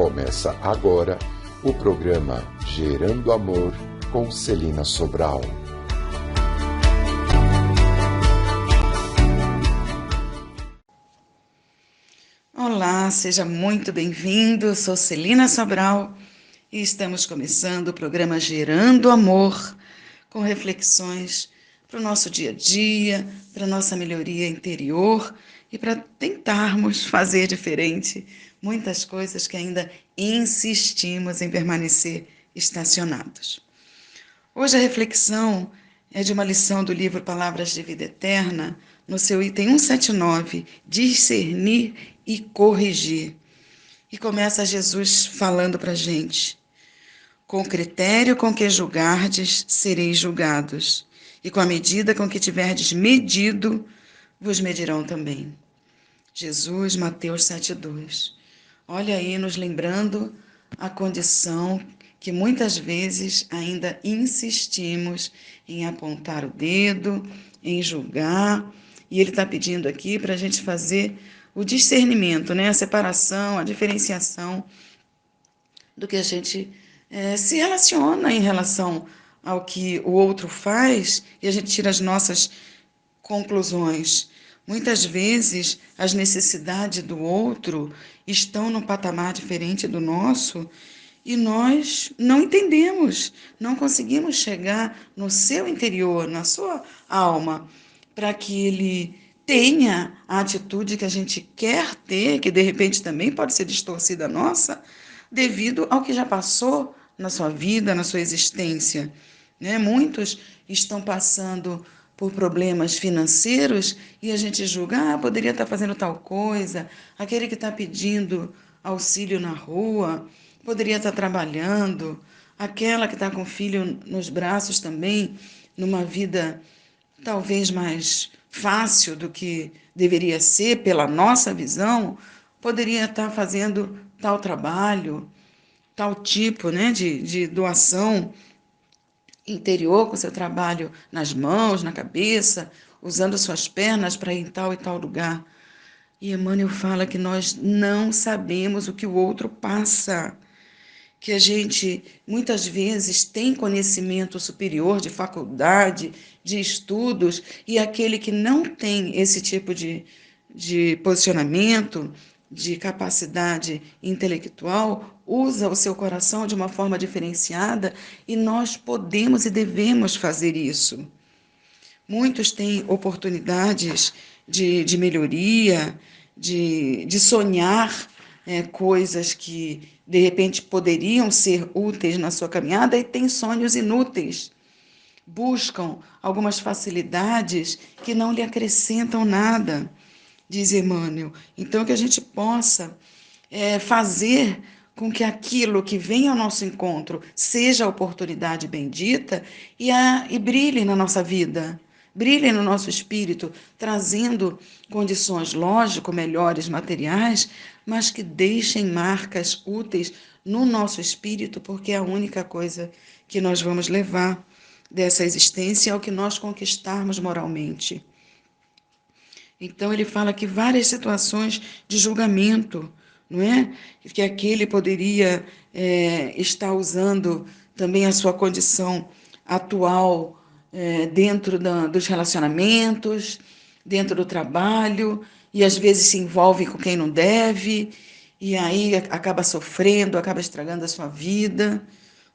Começa agora o programa Gerando Amor com Celina Sobral. Olá, seja muito bem-vindo. Eu sou Celina Sobral e estamos começando o programa Gerando Amor com reflexões para o nosso dia a dia, para a nossa melhoria interior e para tentarmos fazer diferente muitas coisas que ainda insistimos em permanecer estacionados. Hoje a reflexão é de uma lição do livro Palavras de Vida Eterna, no seu item 179, discernir e corrigir. E começa Jesus falando para a gente: com o critério com que julgardes, sereis julgados, e com a medida com que tiverdes medido, vos medirão também. Jesus, Mateus 7,2. Olha aí, nos lembrando a condição que muitas vezes ainda insistimos em apontar o dedo, em julgar, e ele está pedindo aqui para a gente fazer o discernimento, né? A separação, a diferenciação do que a gente se relaciona em relação ao que o outro faz e a gente tira as nossas conclusões. Muitas vezes as necessidades do outro estão num patamar diferente do nosso e nós não entendemos, não conseguimos chegar no seu interior, na sua alma, para que ele tenha a atitude que a gente quer ter, que de repente também pode ser distorcida nossa, devido ao que já passou na sua vida, na sua existência, né? Muitos estão passando por problemas financeiros e a gente julga, poderia estar fazendo tal coisa, aquele que está pedindo auxílio na rua, poderia estar trabalhando, aquela que está com o filho nos braços também, numa vida talvez mais fácil do que deveria ser pela nossa visão, poderia estar fazendo tal trabalho, tal tipo, né, de doação interior com seu trabalho nas mãos, na cabeça, usando suas pernas para ir em tal e tal lugar. E Emmanuel fala que nós não sabemos o que o outro passa, que a gente muitas vezes tem conhecimento superior de faculdade, de estudos, e aquele que não tem esse tipo de posicionamento, de capacidade intelectual, usa o seu coração de uma forma diferenciada e nós podemos e devemos fazer isso. Muitos têm oportunidades de melhoria, de sonhar coisas que de repente poderiam ser úteis na sua caminhada e têm sonhos inúteis. Buscam algumas facilidades que não lhe acrescentam nada, diz Emmanuel. Então, que a gente possa fazer com que aquilo que vem ao nosso encontro seja a oportunidade bendita e brilhe na nossa vida, brilhe no nosso espírito, trazendo condições, lógico, melhores materiais, mas que deixem marcas úteis no nosso espírito, porque é a única coisa que nós vamos levar dessa existência é o que nós conquistarmos moralmente. Então, ele fala que várias situações de julgamento, não é? Que aquele poderia estar usando também a sua condição atual dentro dos relacionamentos, dentro do trabalho, e às vezes se envolve com quem não deve, e aí acaba sofrendo, acaba estragando a sua vida.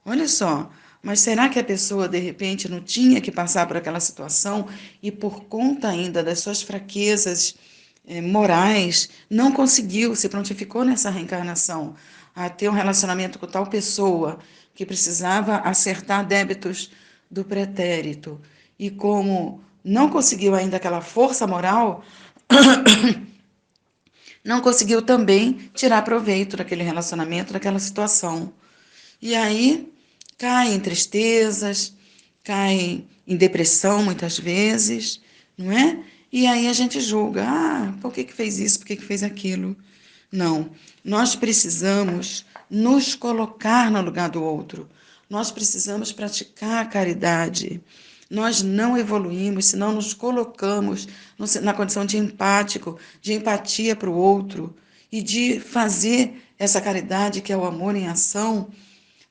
Olha só, mas será que a pessoa, de repente, não tinha que passar por aquela situação e, por conta ainda das suas fraquezas morais, não conseguiu, se prontificou nessa reencarnação a ter um relacionamento com tal pessoa que precisava acertar débitos do pretérito? E como não conseguiu ainda aquela força moral, não conseguiu também tirar proveito daquele relacionamento, daquela situação. E aí cai em tristezas, cai em depressão muitas vezes, não é? E aí a gente julga, por que fez isso, por que fez aquilo? Não, nós precisamos nos colocar no lugar do outro, nós precisamos praticar a caridade. Nós não evoluímos se não nos colocamos na condição de empático, de empatia para o outro. e de fazer essa caridade, que é o amor em ação,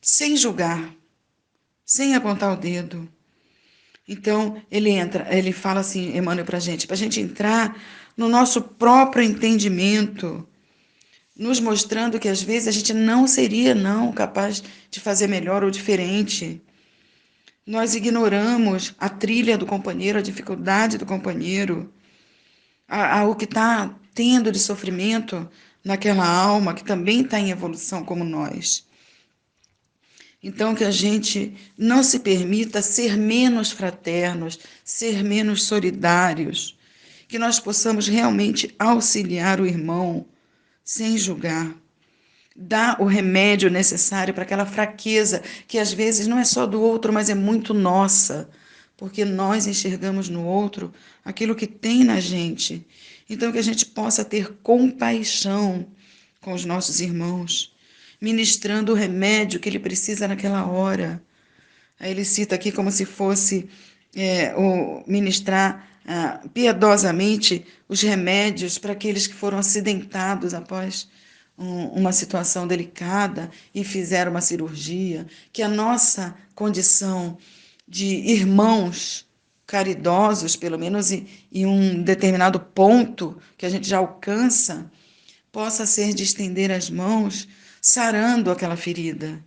sem julgar, sem apontar o dedo. Então, ele fala assim, Emmanuel, para a gente entrar no nosso próprio entendimento, nos mostrando que às vezes a gente não seria capaz de fazer melhor ou diferente. Nós ignoramos a trilha do companheiro, a dificuldade do companheiro, o que está tendo de sofrimento naquela alma que também está em evolução como nós. Então, que a gente não se permita ser menos fraternos, ser menos solidários, que nós possamos realmente auxiliar o irmão sem julgar, dar o remédio necessário para aquela fraqueza que às vezes não é só do outro, mas é muito nossa, porque nós enxergamos no outro aquilo que tem na gente. Então, que a gente possa ter compaixão com os nossos irmãos, ministrando o remédio que ele precisa naquela hora. Aí ele cita aqui como se fosse ministrar piedosamente os remédios para aqueles que foram acidentados após uma situação delicada e fizeram uma cirurgia, que a nossa condição de irmãos caridosos, pelo menos em um determinado ponto que a gente já alcança, possa ser de estender as mãos, sarando aquela ferida.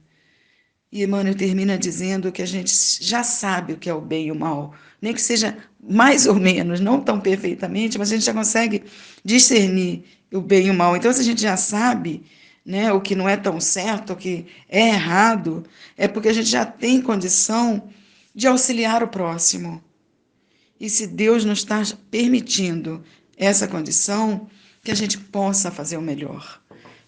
E Emmanuel termina dizendo que a gente já sabe o que é o bem e o mal, nem que seja mais ou menos, não tão perfeitamente, mas a gente já consegue discernir o bem e o mal. Então, se a gente já sabe, né, o que não é tão certo, o que é errado, é porque a gente já tem condição de auxiliar o próximo. E se Deus nos está permitindo essa condição, que a gente possa fazer o melhor,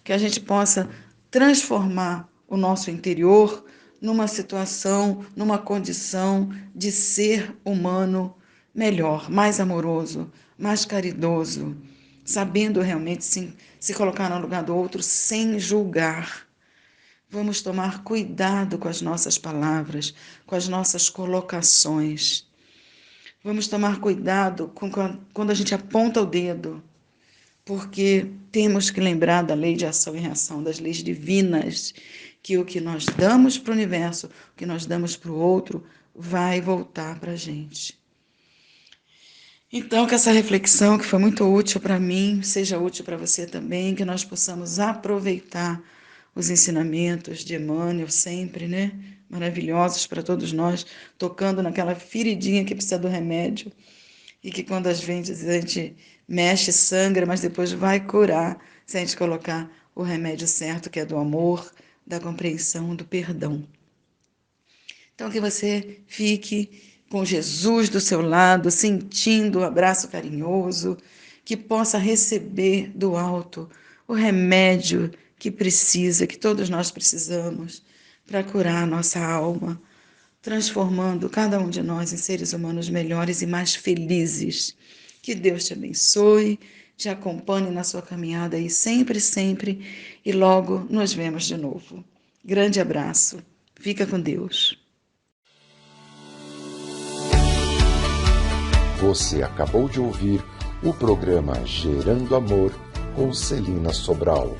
que a gente possa transformar o nosso interior numa situação, numa condição de ser humano melhor, mais amoroso, mais caridoso, sabendo realmente se colocar no lugar do outro sem julgar. Vamos tomar cuidado com as nossas palavras, com as nossas colocações. Vamos tomar cuidado quando a gente aponta o dedo, porque temos que lembrar da lei de ação e reação, das leis divinas, que o que nós damos para o universo, o que nós damos para o outro, vai voltar para a gente. Então, que essa reflexão, que foi muito útil para mim, seja útil para você também, que nós possamos aproveitar os ensinamentos de Emmanuel sempre, né? Maravilhosos para todos nós, tocando naquela feridinha que precisa do remédio, e que quando às vezes a gente mexe, sangra, mas depois vai curar se a gente colocar o remédio certo, que é do amor, da compreensão, do perdão. Então, que você fique com Jesus do seu lado, sentindo o abraço carinhoso, que possa receber do alto o remédio que precisa, que todos nós precisamos, para curar a nossa alma, transformando cada um de nós em seres humanos melhores e mais felizes. Que Deus te abençoe, te acompanhe na sua caminhada aí sempre, sempre, e logo nos vemos de novo. Grande abraço. Fica com Deus. Você acabou de ouvir o programa Gerando Amor com Celina Sobral.